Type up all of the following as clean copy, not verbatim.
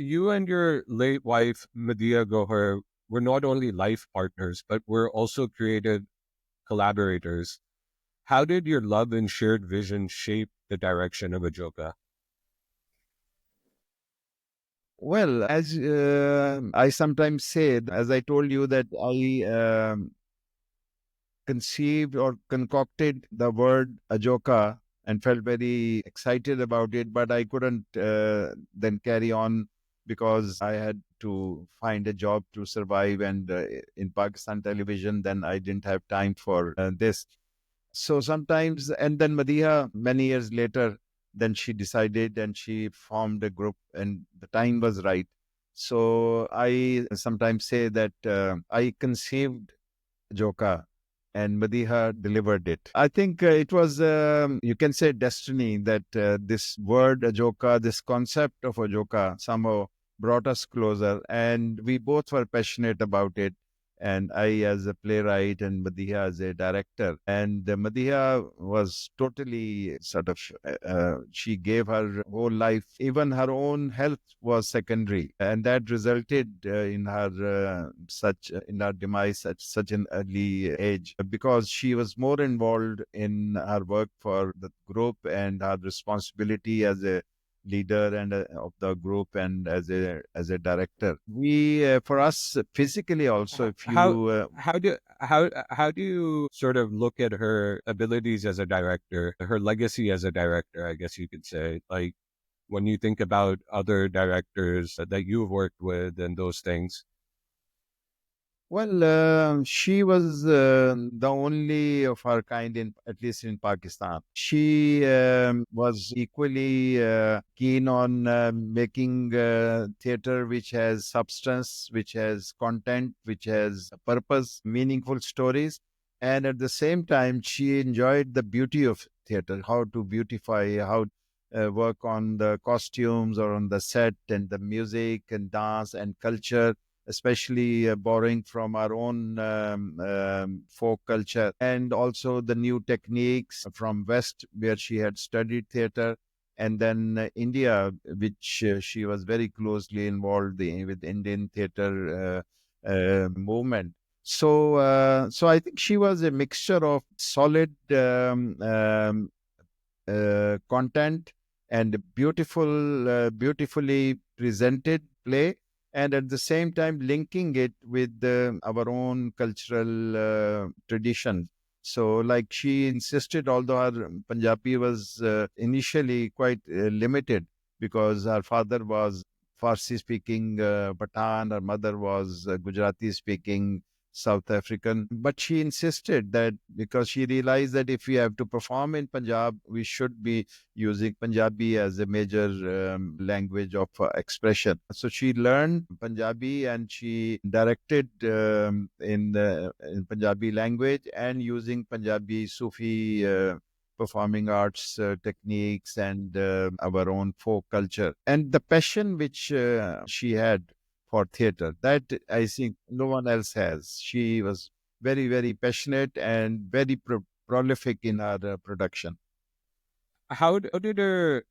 You and your late wife, Madiha Gauhar, were not only life partners, but were also creative collaborators. How did your love and shared vision shape the direction of Ajoka? Well, as I sometimes say, as I told you, that I conceived or concocted the word Ajoka and felt very excited about it, but I couldn't then carry on because I had to find a job to survive. And in Pakistan television, then I didn't have time for this. So sometimes, and then Madiha, many years later, then she decided and she formed a group, and the time was right. So I sometimes say that I conceived Joka and Madiha delivered it. I think it was, you can say, destiny that this word Ajoka, this concept of Ajoka somehow brought us closer, and we both were passionate about it. And I, as a playwright, and Madiha as a director. And Madiha was totally sort of, she gave her whole life, even her own health was secondary. And that resulted in her in her demise at such an early age because she was more involved in her work for the group and her responsibility as a leader and of the group and as a director. We for us physically also, if How you how do you sort of look at her abilities as a director, her legacy as a director, I guess you could say, like when you think about other directors that you've worked with and those things. well, she was the only of her kind in, at least in Pakistan. She was equally keen on making theater which has substance, which has content, which has purpose, meaningful stories. And at the same time, she enjoyed the beauty of theater, how to beautify, how work on the costumes or on the set and the music and dance and culture, especially borrowing from our own folk culture and also the new techniques from West, where she had studied theater, and then India, which she was very closely involved with Indian theater movement. So I think she was a mixture of solid content and beautifully presented play, and at the same time linking it with our own cultural tradition. So, like she insisted, although her Punjabi was initially quite limited because her father was Farsi speaking Pathan, her mother was Gujarati speaking South African. But she insisted that because she realized that if we have to perform in Punjab, we should be using Punjabi as a major language of expression. So she learned Punjabi and she directed in Punjabi language and using Punjabi Sufi performing arts techniques and our own folk culture. And the passion which she had for theater, that I think no one else has. She was very passionate and very prolific in her production. How did her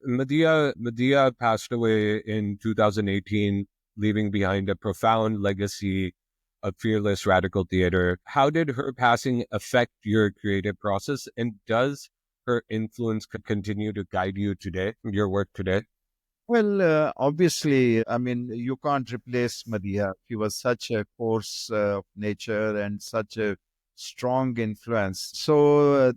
Medea passed away in 2018, leaving behind a profound legacy of fearless radical theater. How did her passing affect your creative process, and does her influence continue to guide you today, your work today? Well, obviously, I mean, you can't replace Madiha. She was such a force of nature and such a strong influence. So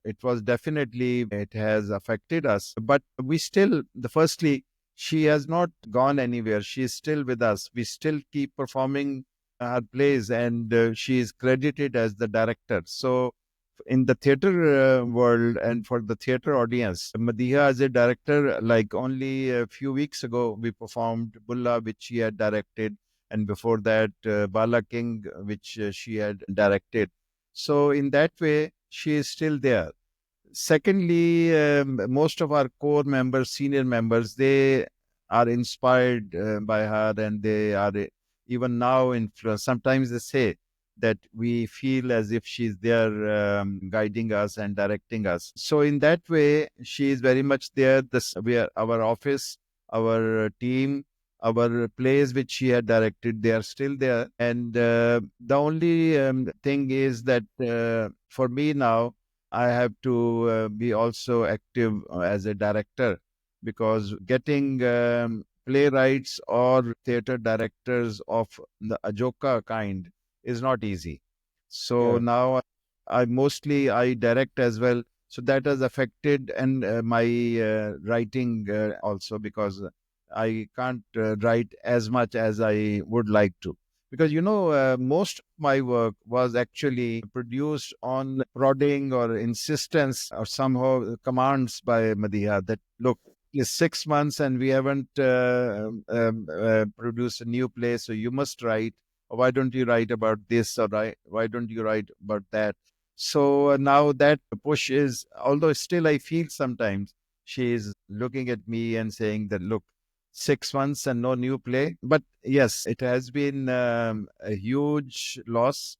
it was definitely, it has affected us. But we still, the firstly, she has not gone anywhere. She is still with us. We still keep performing her plays, and she is credited as the director. So in the theater world and for the theater audience, Madiha as a director, like only a few weeks ago, we performed Bulla, which she had directed, and before that, Bala King, which she had directed. So in that way, she is still there. Secondly, most of our core members, senior members, they are inspired by her, and they are even now influenced. Sometimes they say that we feel as if she's there guiding us and directing us. So in that way, she is very much there. This we are our office. our team, our plays which she had directed, they are still there. And the only thing is that for me now, I have to be also active as a director, because getting playwrights or theater directors of the Ajoka kind is not easy. So Yeah. now I direct as well. So that has affected and my writing also, because I can't write as much as I would like to. Because most of my work was actually produced on prodding or insistence or somehow commands by Madiha that, look, it's 6 months and we haven't produced a new play, so you must write. Or why don't you write about this, or why don't you write about that? So now that push is, although still I feel sometimes she is looking at me and saying that, look, 6 months and no new play. But yes, it has been a huge loss.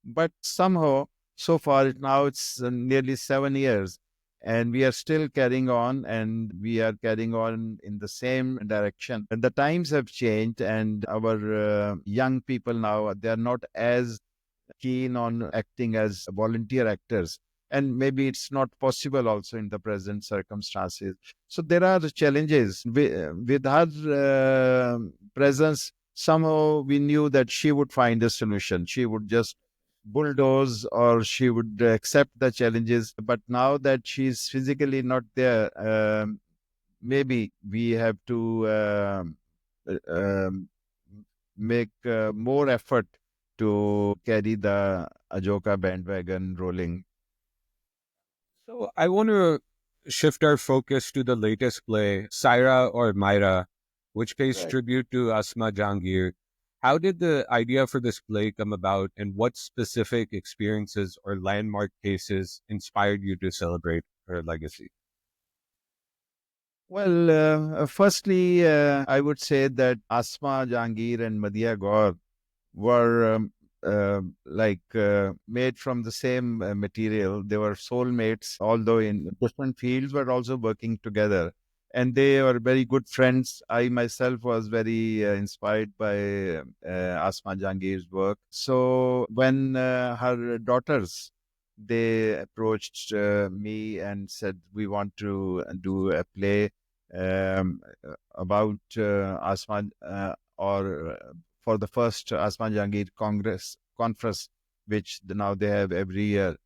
But somehow, so far, now it's nearly 7 years. And we are still carrying on, and we are carrying on in the same direction. And the times have changed, and our young people now, they are not as keen on acting as volunteer actors. And maybe it's not possible also in the present circumstances. So there are the challenges. With her presence, somehow we knew that she would find a solution. She would just bulldoze, or she would accept the challenges. But now that she's physically not there, maybe we have to make more effort to carry the Ajoka bandwagon rolling. So I want to shift our focus to the latest play, Saira or Myra, which pays Right. tribute to Asma Jahangir. How did the idea for this play come about, and what specific experiences or landmark cases inspired you to celebrate her legacy? Well, firstly, I would say that Asma Jahangir and Madiha Gauhar were made from the same material. They were soulmates, although in different fields, but also working together. And they were very good friends. I myself was very inspired by Asma Jahangir's work. So when her daughters, they approached me and said, we want to do a play about Asma, or for the first Asma Jahangir conference, which now they have every year.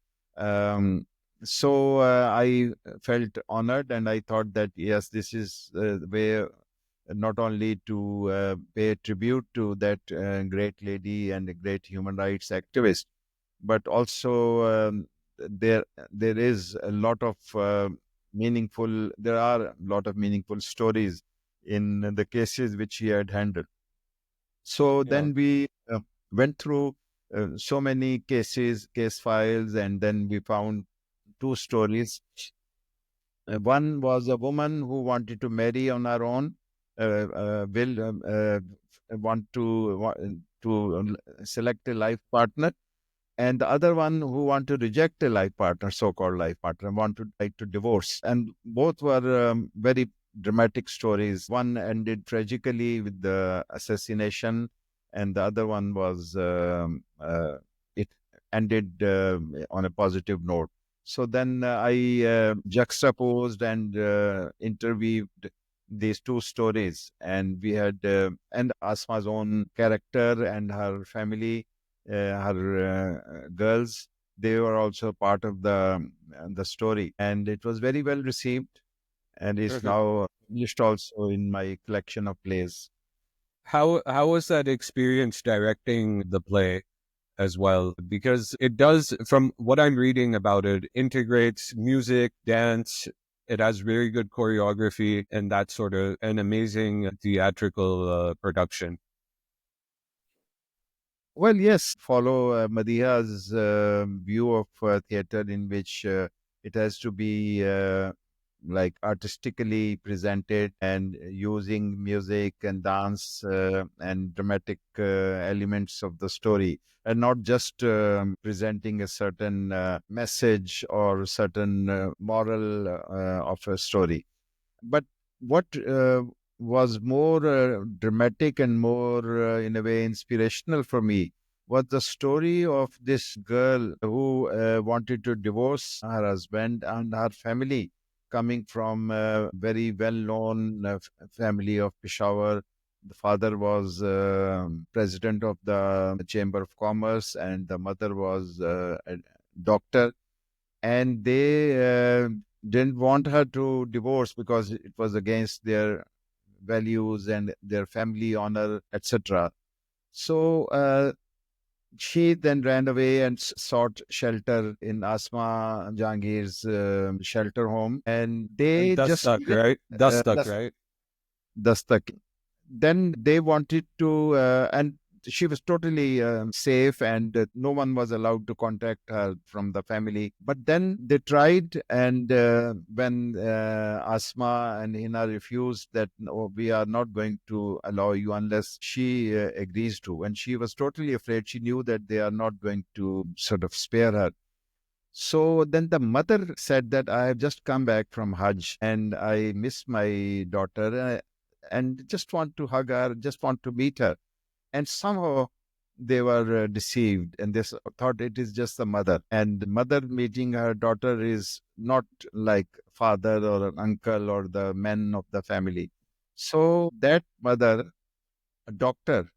So I felt honored, and I thought that yes, this is the way not only to pay tribute to that great lady and a great human rights activist, but also there there is a lot of there are a lot of meaningful stories in the cases which he had handled. So Yeah. then we went through so many case files, and then we found two stories. One was a woman who wanted to marry on her own, will want to select a life partner, and the other one who want to reject a life partner, so-called life partner, want to like to divorce. And both were very dramatic stories. One ended tragically with the assassination, and the other one was it ended on a positive note. So then I juxtaposed and interweaved these two stories, and we had and Asma's own character and her family, her girls, they were also part of the story, and it was very well received, and is Perfect. now published also in my collection of plays. How was that experience directing the play as well? Because it does, from what I'm reading about it, integrates music, dance. It has very good choreography and that sort of an amazing theatrical production. Well, yes, follow Madiha's view of theater, in which it has to be like artistically presented and using music and dance and dramatic elements of the story, and not just presenting a certain message or certain moral of a story. But what was more dramatic and more, in a way, inspirational for me was the story of this girl who wanted to divorce her husband and her family, coming from a very well-known family of Peshawar. The father was president of the Chamber of Commerce, and the mother was a doctor. And they didn't want her to divorce because it was against their values and their family honor, etc. So she then ran away and sought shelter in Asma Jahangir's shelter home, and And they just Dastak, right? Dastak, that's right? the then they wanted to, and she was totally safe, and no one was allowed to contact her from the family. But then they tried, and when Asma and Hina refused that, no, we are not going to allow you unless she agrees to, and she was totally afraid. She knew that they are not going to sort of spare her. So then the mother said that I have just come back from Hajj and I miss my daughter, and just want to hug her, just want to meet her. And somehow they were deceived, and they thought it is just the mother. And the mother meeting her daughter is not like father or an uncle or the men of the family. So that mother, a doctor,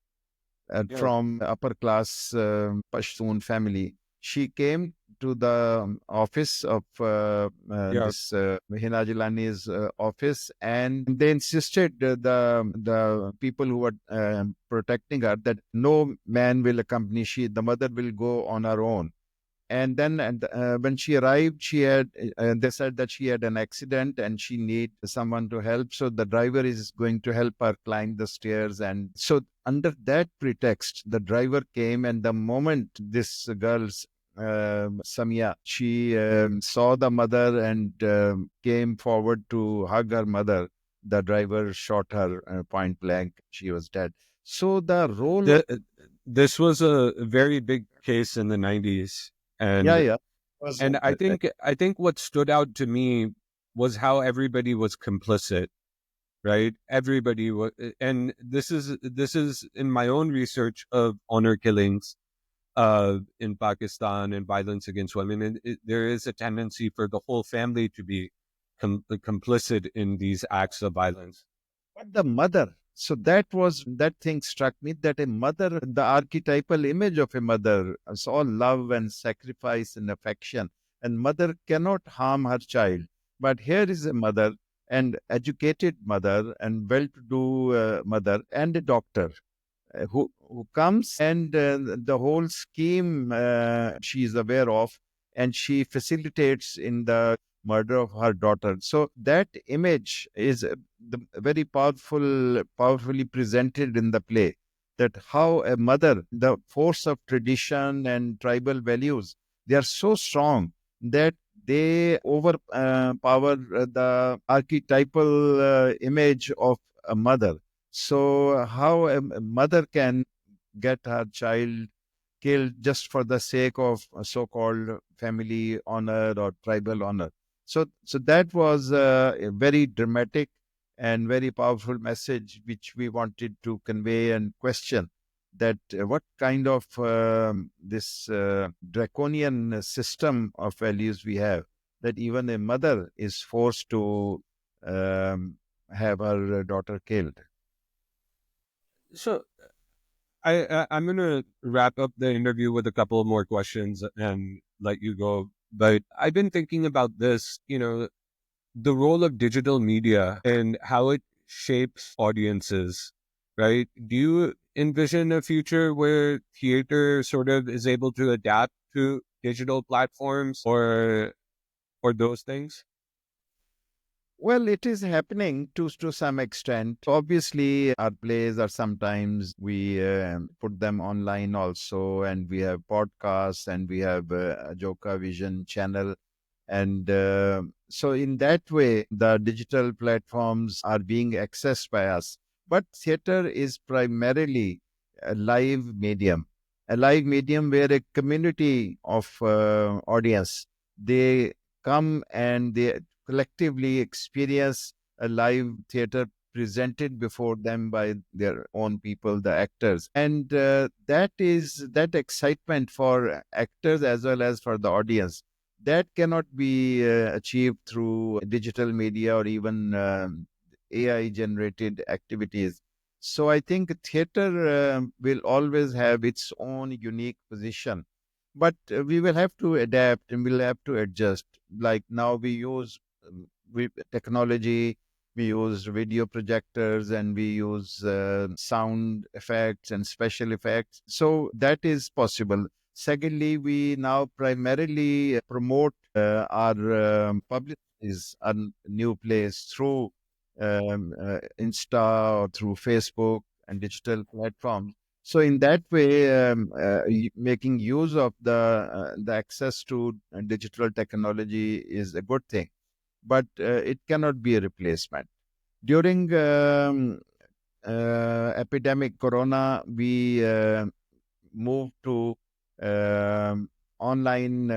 Yeah, from upper class Pashtun family. She came to the office of yeah. this Hina Jilani's office, and they insisted, the people who were protecting her, that no man will accompany. The mother will go on her own. And then when she arrived, she had they said that she had an accident and she need someone to help, so the driver is going to help her climb the stairs. And so under that pretext, the driver came, and the moment this girl's Samia, she saw the mother and came forward to hug her mother, the driver shot her point blank. She was dead. So the role, The, this was a very big case in the 90s. yeah, And yeah, was I think what stood out to me was how everybody was complicit, right? Everybody was, and this is in my own research of honor killings in Pakistan and violence against women, and there is a tendency for the whole family to be complicit in these acts of violence. but the mother. So that thing struck me, that a mother, the archetypal image of a mother, is all love and sacrifice and affection. And mother cannot harm her child. But here is a mother, and educated mother, and well-to-do mother, and a doctor who comes, and the whole scheme she is aware of, and she facilitates in the murder of her daughter. So that image is very powerfully presented in the play, that how a mother, the force of tradition and tribal values, they are so strong that they overpower the archetypal image of a mother. So, how a mother can get her child killed just for the sake of so-called family honor or tribal honor? So that was a very dramatic and very powerful message which we wanted to convey and question, that what kind of this draconian system of values we have, that even a mother is forced to um, have her daughter killed. So I'm gonna wrap up the interview with a couple of more questions and let you go. But I've been thinking about this, the role of digital media and how it shapes audiences, right? Do you envision a future where theater sort of is able to adapt to digital platforms or those things? Well, it is happening to some extent. Obviously, our plays are sometimes we put them online also, and we have podcasts, and we have Ajoka Vision channel, and so in that way, the digital platforms are being accessed by us. But theater is primarily a live medium where a community of audience, they come and they collectively experience a live theater presented before them by their own people, the actors. And that excitement for actors as well as for the audience, that cannot be achieved through digital media or even AI generated activities. So I think theater will always have its own unique position, but we will have to adapt and we'll have to adjust. Like now we use technology, we use video projectors, and we use sound effects and special effects. So that is possible. Secondly, we now primarily promote our publicities, our new plays through Insta or through Facebook and digital platforms. So in that way, making use of the access to digital technology is a good thing, but it cannot be a replacement. During epidemic corona, we moved to online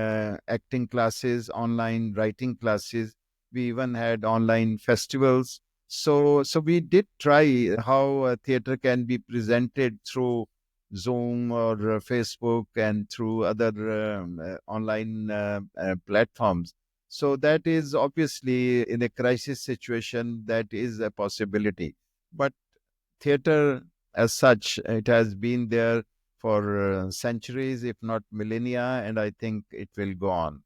acting classes, online writing classes. We even had online festivals. So we did try how theater can be presented through Zoom or Facebook and through other online platforms. So that is obviously in a crisis situation, that is a possibility. But theater as such, it has been there for centuries, if not millennia, and I think it will go on.